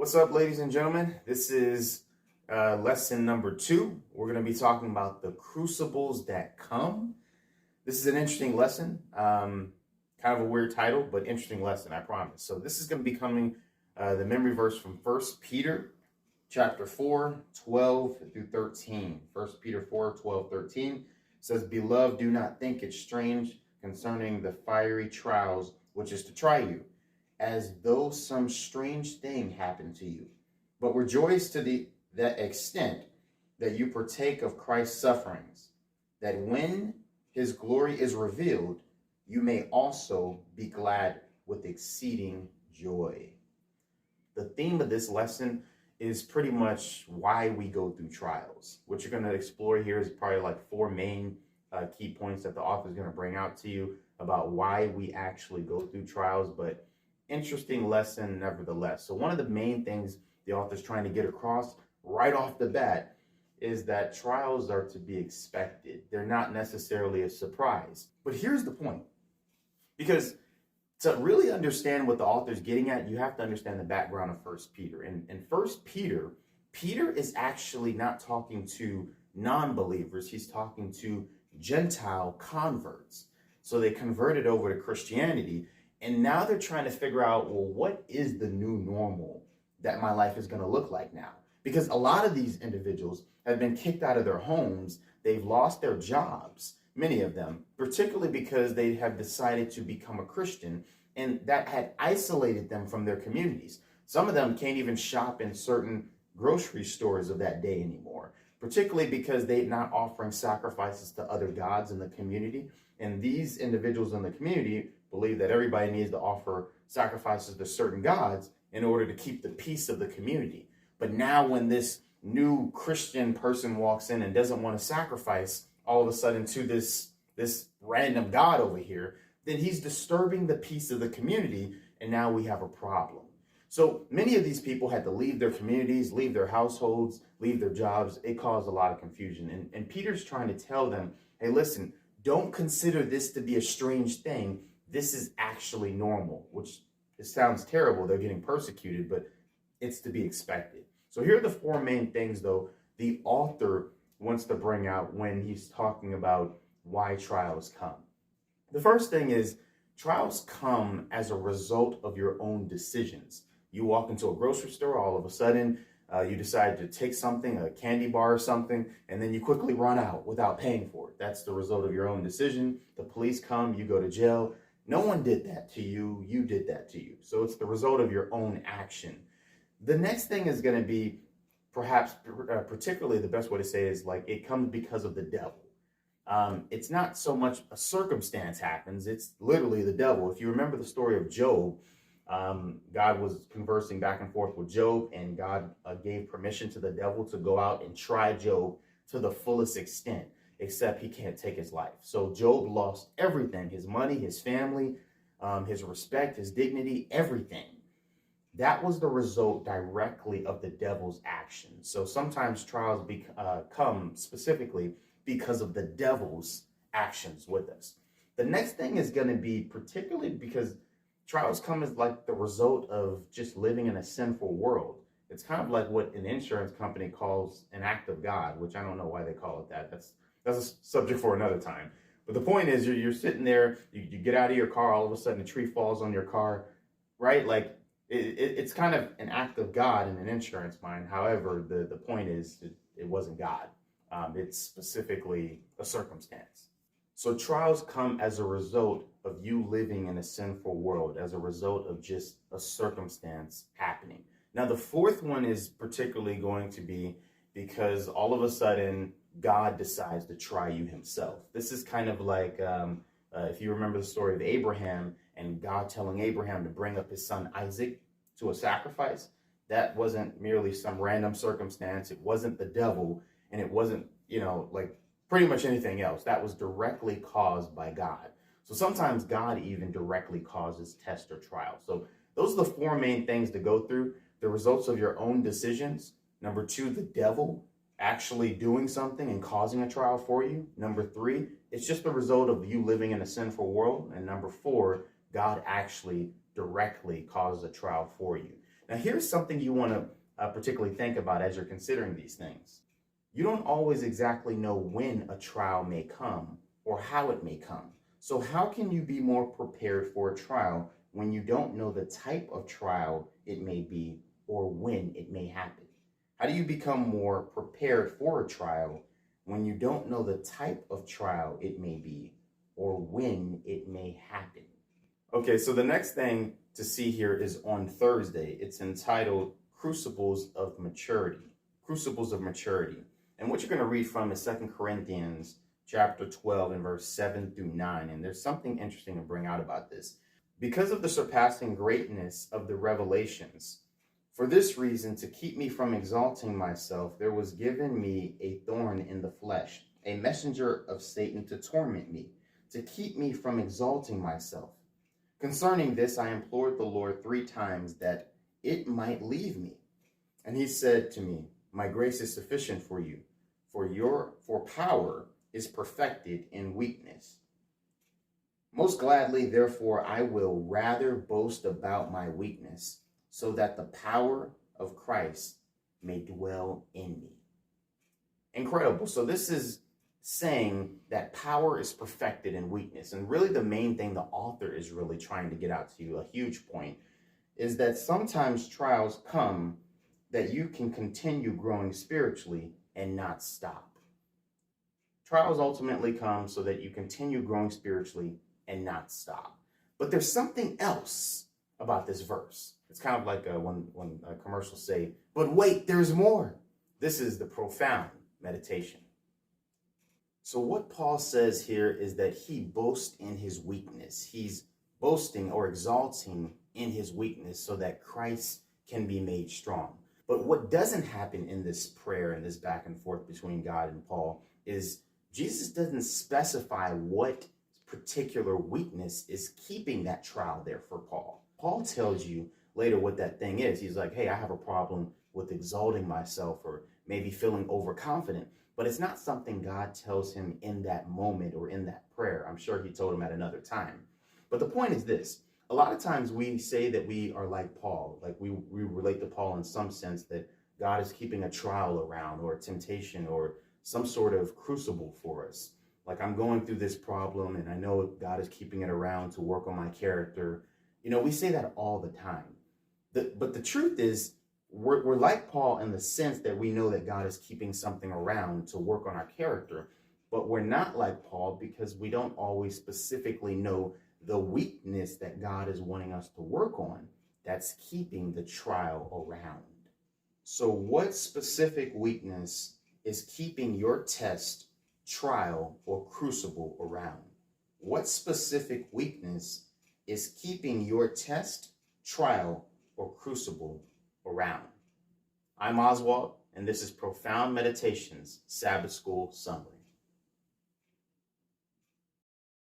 What's up, ladies and gentlemen? This is lesson number 2. We're going to be talking about the crucibles that come. This is an interesting lesson, kind of a weird title, but interesting lesson, I promise. So this is going to be coming the memory verse from 1 Peter chapter 4, 12 through 13. 1 Peter 4, 12, 13 says, "Beloved, do not think it strange concerning the fiery trials which is to try you, as though some strange thing happened to you. But rejoice to that extent that you partake of Christ's sufferings, that when his glory is revealed, you may also be glad with exceeding joy." The theme of this lesson is pretty much why we go through trials. What you're going to explore here is probably like 4 main key points that the author is going to bring out to you about why we actually go through trials, but interesting lesson nevertheless. So one of the main things the author is trying to get across right off the bat is that trials are to be expected. They're not necessarily a surprise. But here's the point. Because to really understand what the author is getting at, you have to understand the background of 1 Peter. In 1 Peter, Peter is actually not talking to non-believers. He's talking to Gentile converts. So they converted over to Christianity. And now they're trying to figure out, well, what is the new normal that my life is going to look like now? Because a lot of these individuals have been kicked out of their homes. They've lost their jobs, many of them, particularly because they have decided to become a Christian, and that had isolated them from their communities. Some of them can't even shop in certain grocery stores of that day anymore, particularly because they're not offering sacrifices to other gods in the community. And these individuals in the community believe that everybody needs to offer sacrifices to certain gods in order to keep the peace of the community. But now when this new Christian person walks in and doesn't want to sacrifice all of a sudden to this random god over here, then he's disturbing the peace of the community, and now we have a problem. So many of these people had to leave their communities, leave their households, leave their jobs. It caused a lot of confusion. And Peter's trying to tell them, hey, listen, don't consider this to be a strange thing. This is actually normal, which it sounds terrible. They're getting persecuted, but it's to be expected. So here are the 4 main things, though, the author wants to bring out when he's talking about why trials come. The first thing is trials come as a result of your own decisions. You walk into a grocery store, all of a sudden, you decide to take something, a candy bar or something, and then you quickly run out without paying for it. That's the result of your own decision. The police come, you go to jail. No one did that to you. You did that to you. So it's the result of your own action. The next thing is going to be perhaps particularly the best way to say it is like it comes because of the devil. It's not so much a circumstance happens. It's literally the devil. If you remember the story of Job, God was conversing back and forth with Job, and God gave permission to the devil to go out and try Job to the fullest extent, except he can't take his life. So Job lost everything, his money, his family, his respect, his dignity, everything. That was the result directly of the devil's actions. So sometimes trials come specifically because of the devil's actions with us. The next thing is going to be particularly because trials come as like the result of just living in a sinful world. It's kind of like what an insurance company calls an act of God, which I don't know why they call it that. That's a subject for another time. But the point is you're sitting there, you get out of your car, all of a sudden a tree falls on your car, right? Like it's kind of an act of God in an insurance mind. However, the point is it wasn't God. It's specifically a circumstance. So trials come as a result of you living in a sinful world, as a result of just a circumstance happening. Now, the 4th one is particularly going to be because all of a sudden God decides to try you himself. This is kind of like if you remember the story of Abraham and God telling Abraham to bring up his son Isaac to a sacrifice. That wasn't merely some random circumstance. It wasn't the devil, and it wasn't, like pretty much anything else. That was directly caused by God. So sometimes God even directly causes test or trial. So those are the 4 main things to go through. The results of your own decisions. Number 2, the devil actually doing something and causing a trial for you. Number 3, it's just the result of you living in a sinful world. And number 4, God actually directly causes a trial for you. Now, here's something you want to particularly think about as you're considering these things. You don't always exactly know when a trial may come or how it may come. So how can you be more prepared for a trial when you don't know the type of trial it may be or when it may happen? How do you become more prepared for a trial when you don't know the type of trial it may be or when it may happen? Okay, so the next thing to see here is on Thursday. It's entitled Crucibles of Maturity. Crucibles of Maturity. And what you're going to read from is 2 Corinthians chapter 12 and verse 7 through 9. And there's something interesting to bring out about this. Because of the surpassing greatness of the revelations, for this reason, to keep me from exalting myself, there was given me a thorn in the flesh, a messenger of Satan to torment me, to keep me from exalting myself. Concerning this, I implored the Lord 3 times that it might leave me. And he said to me, my grace is sufficient for you, for power is perfected in weakness. Most gladly, therefore, I will rather boast about my weakness, so that the power of Christ may dwell in me. Incredible. So this is saying that power is perfected in weakness. And really the main thing the author is really trying to get out to you, a huge point, is that sometimes trials come that you can continue growing spiritually and not stop. Trials ultimately come so that you continue growing spiritually and not stop. But there's something else about this verse. It's kind of like when commercials say, but wait, there's more. This is the profound meditation. So what Paul says here is that he boasts in his weakness. He's boasting or exalting in his weakness so that Christ can be made strong. But what doesn't happen in this prayer and this back and forth between God and Paul is Jesus doesn't specify what particular weakness is keeping that trial there for Paul. Paul tells you later what that thing is. He's like, hey, I have a problem with exalting myself or maybe feeling overconfident. But it's not something God tells him in that moment or in that prayer. I'm sure he told him at another time. But the point is this. A lot of times we say that we are like Paul, like we relate to Paul in some sense that God is keeping a trial around or a temptation or some sort of crucible for us. Like I'm going through this problem and I know God is keeping it around to work on my character. You know, we say that all the time. But the truth is we're like Paul in the sense that we know that God is keeping something around to work on our character. But we're not like Paul because we don't always specifically know the weakness that God is wanting us to work on that's keeping the trial around. So what specific weakness is keeping your test, trial, or crucible around? What specific weakness is keeping your test, trial, or crucible around? I'm Oswald, and this is Profound Meditations Sabbath School Summary.